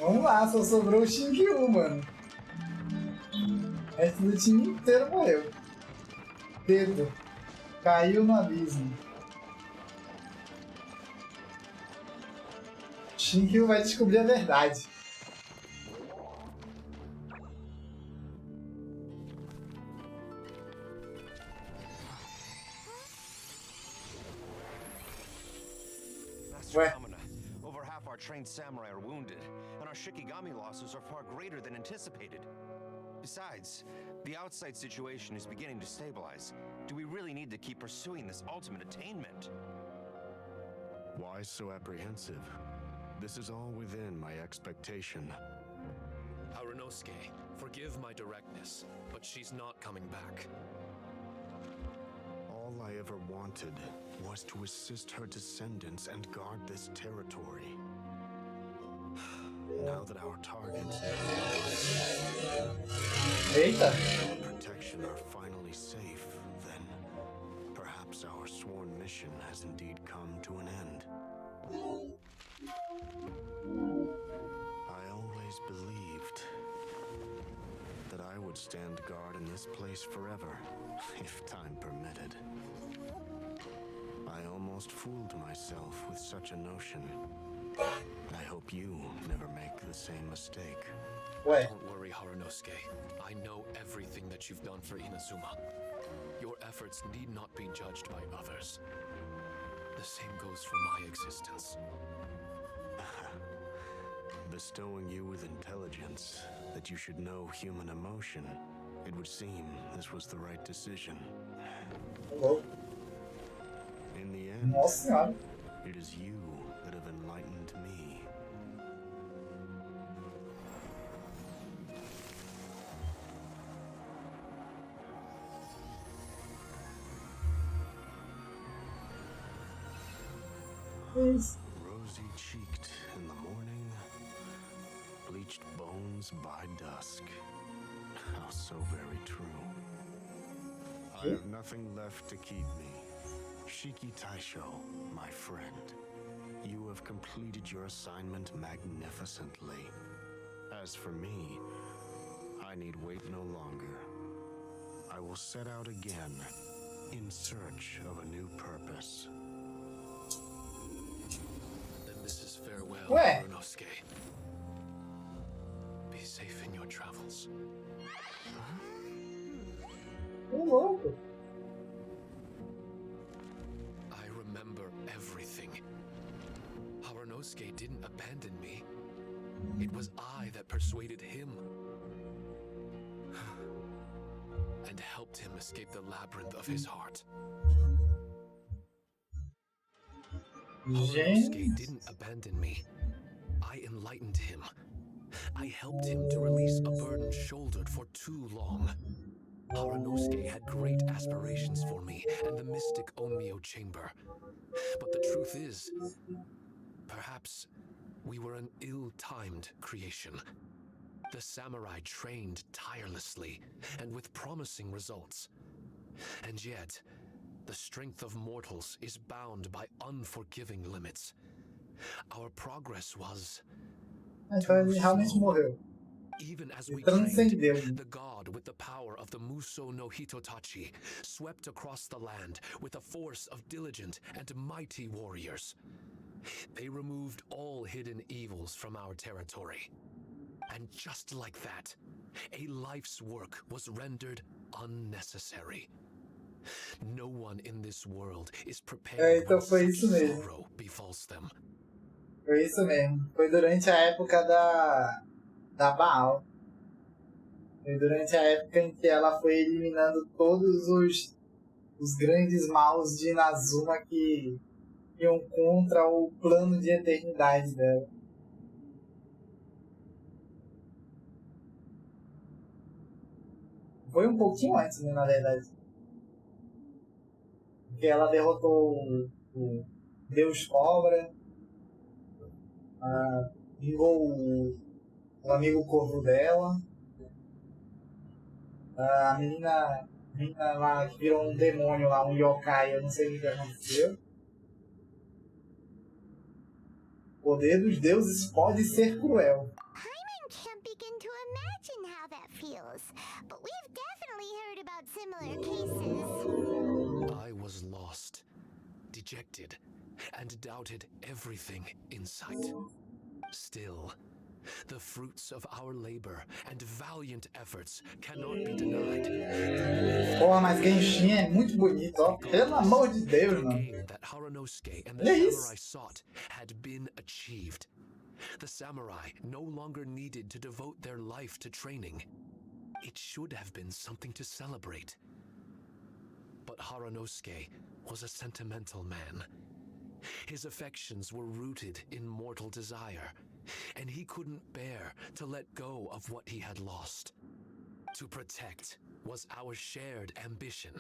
Vamos lá, só sobrou o Xingqiu, mano. O resto do time inteiro morreu. Dedo. Caiu no abismo. Xingqiu vai descobrir a verdade. Ué. Over half our trained samurai are wounded, and our Shikigami losses are far greater than anticipated. Besides, the outside situation is beginning to stabilize. Do we really need to keep pursuing this ultimate attainment? Why so apprehensive? This is all within my expectation. Harunosuke, forgive my directness, but she's not coming back. All I ever wanted was to assist her descendants and guard this territory. Now that our targets and protection are finally safe, then perhaps our sworn mission has indeed come to an end. I always believed that I would stand guard in this place forever, if time permitted. I almost fooled myself with such a notion. I hope you never make the same mistake. Ué. Don't worry, Harunosuke. I know everything that you've done for Inazuma. Your efforts need not be judged by others. The same goes for my existence. Bestowing you with intelligence, that you should know human emotion, it would seem this was the right decision. Hello. In the end, Nossa senhora. it is you that have enlightened me. Isso. Rosy-cheeked in the morning, bleached bones by dusk. How so very true. I have nothing left to keep me. Shiki Taisho, my friend, you have completed your assignment magnificently. As for me, I need wait no longer. I will set out again in search of a new purpose. Then this is farewell, Ué. Harunosuke. Be safe in your travels. Ô, louco. I remember everything. Harunosuke didn't abandon me. It was I that persuaded him. And helped him escape the labyrinth of his heart. Harunosuke didn't abandon me. I enlightened him. I helped him to release a burden shouldered for too long. Harunosuke had great aspirations for me and the mystic Onmyo chamber. But the truth is, perhaps we were an ill-timed creation. The samurai trained tirelessly and with promising results. And yet, the strength of mortals is bound by unforgiving limits. Our progress was Então ele realmente morreu. even as we Transcendeu. trained, the god with the power of the Muso no Hitotachi swept across the land with a force of diligent and mighty warriors. They removed all hidden evils from our territory. And just like that, a life's work was rendered unnecessary. No one in this world is prepared então when foi such isso mesmo. sorrow befalls them. Foi isso mesmo. Foi durante a época da Baal. Foi durante a época em que ela foi eliminando todos os grandes maus de Inazuma que iam contra o plano de eternidade dela. Foi um pouquinho antes, né, na verdade. Porque ela derrotou o Deus Cobra, vingou o amigo corvo dela, a menina lá que virou um demônio lá, um yokai, eu não sei o que aconteceu. O poder dos deuses pode ser cruel. close, but we've definitely heard about similar cases. I was lost, dejected, and doubted everything in sight. Still, the fruits of our labor and valiant efforts cannot be denied. Porra, mas Genshin é muito bonito, ó. Pelo amor de Deus, The mano. aim that Haranosuke and the Olha samurai isso. sought had been achieved. The samurai no longer needed to devote their life to training. It should have been something to celebrate. But Haranosuke was a sentimental man. His affections were rooted in mortal desire, and he couldn't bear to let go of what he had lost. To protect was our shared ambition.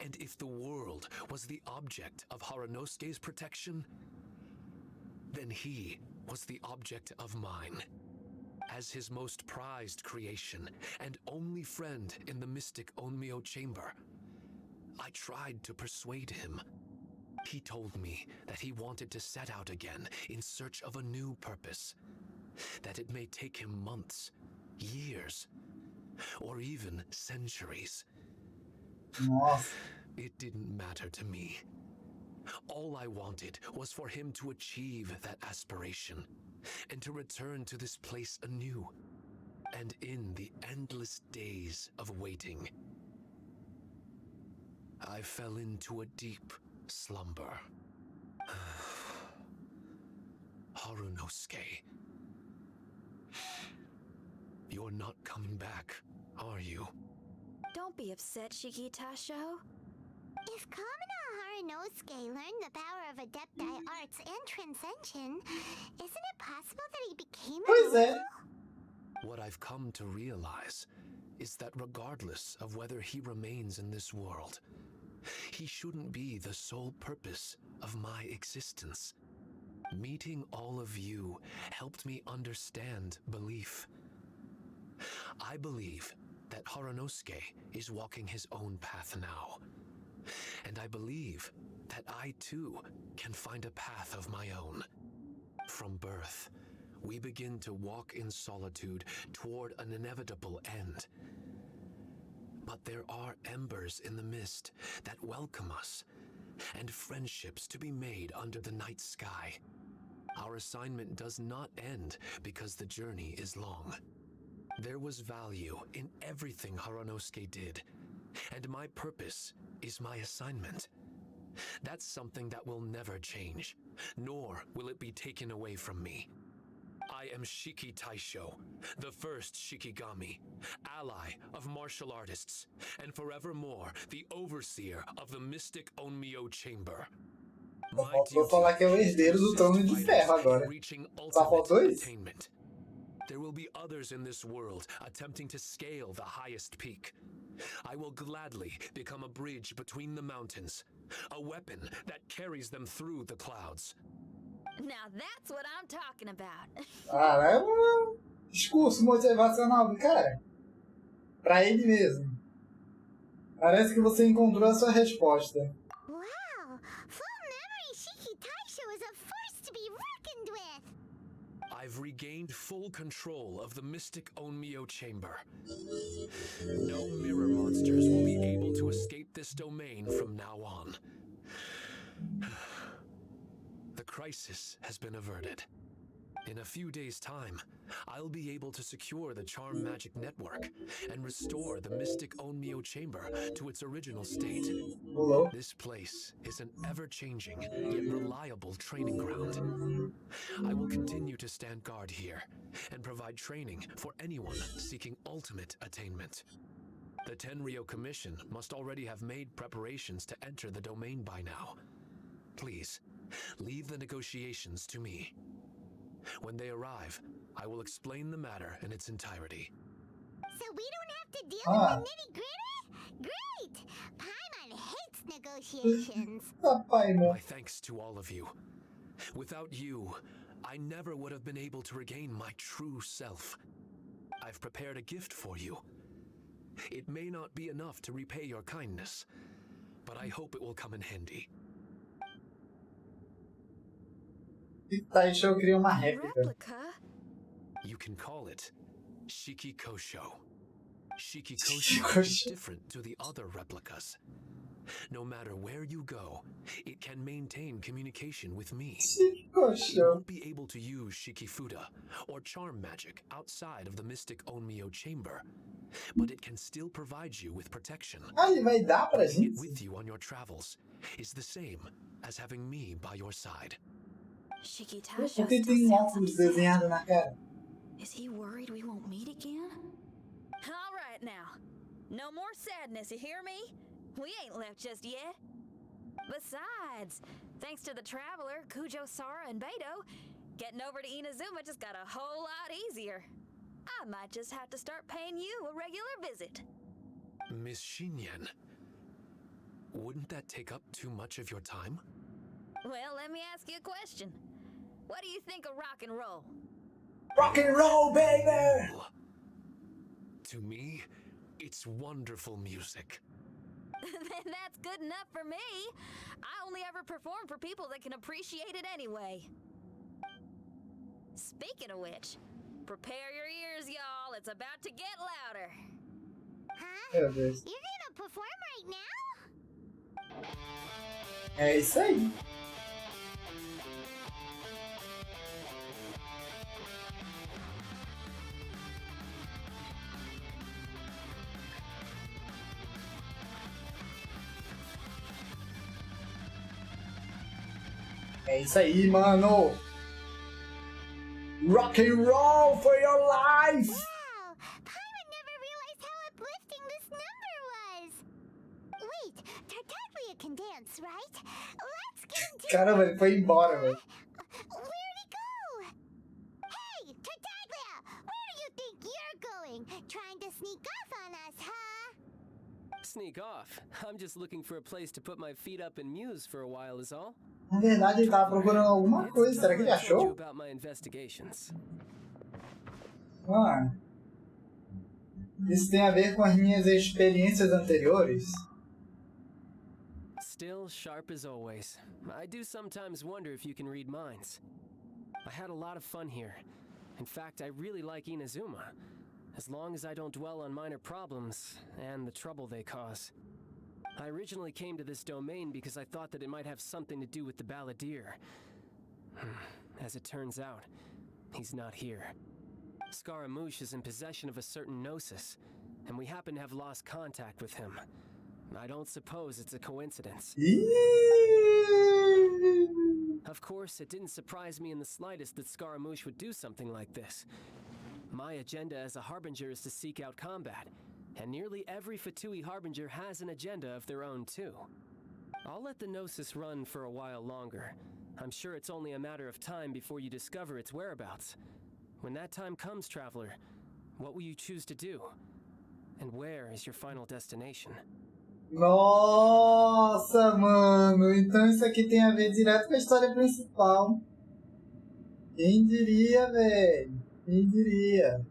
And if the world was the object of Haranosuke's protection, then he was the object of mine. As his most prized creation and only friend in the mystic Onmyo chamber, I tried to persuade him. He told me that he wanted to set out again in search of a new purpose, that it may take him months, years, or even centuries. Nossa. It didn't matter to me. All I wanted was for him to achieve that aspiration and to return to this place anew. And in the endless days of waiting, I fell into a deep slumber. Harunosuke, you're not coming back, are you? Don't be upset, Shikitasho. If Kamina Haranosuke learned the power of Adepti Arts and Transcension, isn't it possible that he became Pois é. immortal? What I've come to realize is that regardless of whether he remains in this world, he shouldn't be the sole purpose of my existence. Meeting all of you helped me understand belief. I believe that Haranosuke is walking his own path now. And I believe that I too can find a path of my own. From birth, we begin to walk in solitude toward an inevitable end. But there are embers in the mist that welcome us, and friendships to be made under the night sky. Our assignment does not end because the journey is long. There was value in everything Haranosuke did, and my purpose is my assignment. That's something that will never change, nor will it be taken away from me. I am Shiki Taisho, the first Shikigami, ally of martial artists, and forevermore the overseer of the mystic Onmyo chamber. My Vou falar que é o herdeiro do trono de ferro agora. Só faltou isso? attainment. There will be others in this world attempting to scale the highest peak. I will gladly become a bridge between the mountains, a weapon that carries them through the clouds. Now that's what I'm talking about. Cara, é um discurso motivacional do cara. Pra ele mesmo. Parece que você encontrou a sua resposta. Wow! Full memory Shiki Taisho is a force to be reckoned with! I've regained full control of the mystic Onmyo chamber. No mirror monsters will be able to escape this domain from now on. The crisis has been averted. In a few days' time, I'll be able to secure the charm magic network and restore the mystic Onmyo chamber to its original state. Pulou. This place is an ever-changing yet reliable training ground. I will continue to stand guard here and provide training for anyone seeking ultimate attainment. The Tenryo Commission must already have made preparations to enter the domain by now. Please, leave the negotiations to me. When they arrive, I will explain the matter in its entirety. So we don't have to deal with the nitty-gritty? Great! Paimon hates negotiations. Papai, My meu. thanks to all of you. Without you, I never would have been able to regain my true self. I've prepared a gift for you. It may not be enough to repay your kindness, but I hope it will come in handy. Taisho criou uma réplica. Replica? You can call it Shiki Kosho. Shikikosho is different to the other replicas. No matter where you go, it can maintain communication with me. It won't be able to use Shikifuda or charm magic outside of the Mystic Onmyo chamber, but it can still provide you with protection. Ele vai dar pra Having it gente? with you on your travels is the same as having me by your side. Shikitasha Por que still tem sounds óculos upset. desenhado na cara? Is he worried we won't meet again? All right now. No more sadness, you hear me? We ain't left just yet. Besides, thanks to the Traveler, Kujo, Sara, and Beto, getting over to Inazuma just got a whole lot easier. I might just have to start paying you a regular visit. Miss Shinyan, wouldn't that take up too much of your time? Well, let me ask you a question. What do you think of rock and roll? Rock and roll, baby! To me, it's wonderful music. Then that's good enough for me. I only ever perform for people that can appreciate it anyway. Speaking of which, prepare your ears, y'all. It's about to get louder. Huh? Meu Deus. You're gonna perform right now? É isso aí. É isso aí, mano. Rock and roll for your life. Wow! Paimon never realized how uplifting this number was! Wait, Tartaglia can dance, right? Let's get into Caramba, ele foi embora, velho. Where'd he go? Hey, Tartaglia! Where do you think you're going? Trying to sneak off on us, huh? Sneak off. I'm just looking for a place to put my feet up and muse for a while is all. Na verdade, ele tava procurando alguma It's coisa. Será que time ele I told you achou? about my investigations. Ah. Isso tem a ver com as minhas experiências anteriores? Still sharp as always. I do sometimes wonder if you can read minds. I had a lot of fun here. In fact, I really like Inazuma. As long as I don't dwell on minor problems and the trouble they cause. I originally came to this domain because I thought that it might have something to do with the balladeer. As it turns out, he's not here. Scaramouche is in possession of a certain gnosis, and we happen to have lost contact with him. I don't suppose it's a coincidence. Of course, it didn't surprise me in the slightest that Scaramouche would do something like this. My agenda as a Harbinger is to seek out combat, and nearly every Fatui Harbinger has an agenda of their own too. I'll let the Gnosis run for a while longer. I'm sure it's only a matter of time before you discover its whereabouts. When that time comes, Traveler, what will you choose to do? And where is your final destination? Nossa, mano. Então isso aqui tem a ver direto com a história principal. Quem diria, velho? Quem diria?